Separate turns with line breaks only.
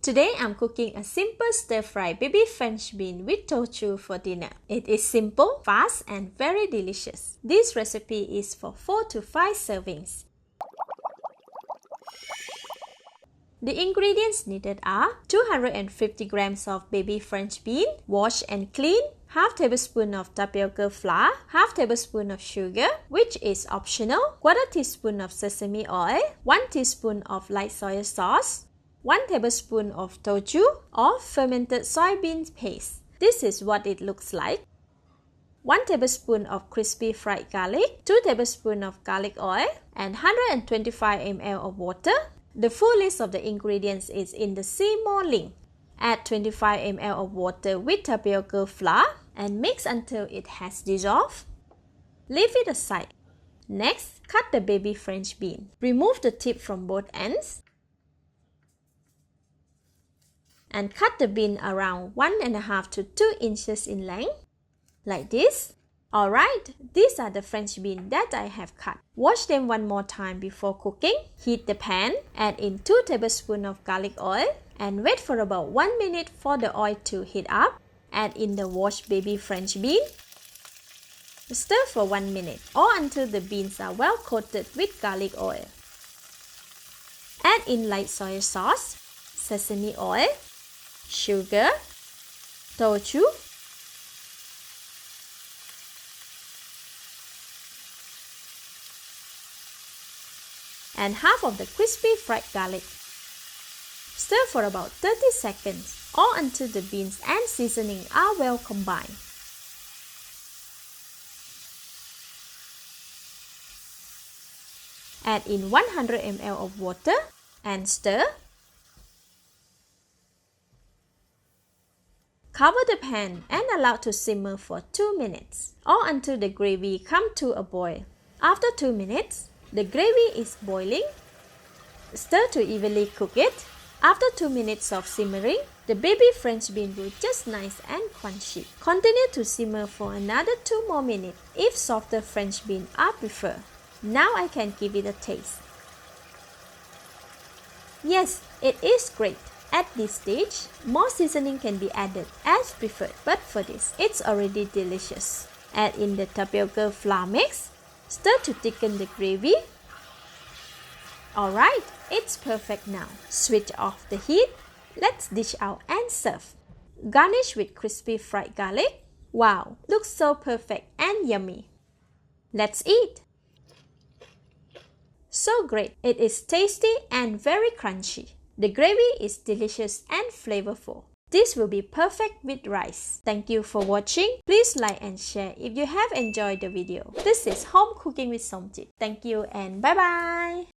Today I'm cooking a simple stir-fry baby French bean with taucu for dinner. It is simple, fast and very delicious. This recipe is for 4 to 5 servings. The ingredients needed are 250 grams of baby French bean, washed and cleaned, half tablespoon of tapioca flour, half tablespoon of sugar, which is optional, quarter teaspoon of sesame oil, 1 teaspoon of light soy sauce, 1 tablespoon of taucu or fermented soybean paste. This is what it looks like. 1 tablespoon of crispy fried garlic, 2 tablespoons of garlic oil, and 125 ml of water. The full list of the ingredients is in the See More link. Add 25 ml of water with tapioca flour and mix until it has dissolved. Leave it aside. Next, cut the baby French bean. Remove the tip from both ends. And cut the bean around 1.5 to 2 inches in length, like this. Alright, these are the French beans that I have cut. Wash them one more time before cooking. Heat the pan, add in 2 tablespoons of garlic oil, and wait for about 1 minute for the oil to heat up. Add in the washed baby French bean. Stir for 1 minute or until the beans are well coated with garlic oil. Add in light soy sauce, sesame oil, sugar, taucu, and half of the crispy fried garlic. Stir for about 30 seconds or until the beans and seasoning are well combined. Add in 100 ml of water and stir. Cover the pan and allow to simmer for 2 minutes or until the gravy comes to a boil. After 2 minutes, the gravy is boiling. Stir to evenly cook it. After 2 minutes of simmering, the baby French bean will just nice and crunchy. Continue to simmer for another 2 more minutes if softer French beans are preferred. Now I can give it a taste. Yes, it is great. At this stage, more seasoning can be added as preferred, but for this, it's already delicious. Add in the tapioca flour mix. Stir to thicken the gravy. Alright, it's perfect now. Switch off the heat. Let's dish out and serve. Garnish with crispy fried garlic. Wow, looks so perfect and yummy. Let's eat. So great, it is tasty and very crunchy. The gravy is delicious and flavorful. This will be perfect with rice. Thank you for watching. Please like and share if you have enjoyed the video. This is Home Cooking with Somjit. Thank you and bye-bye.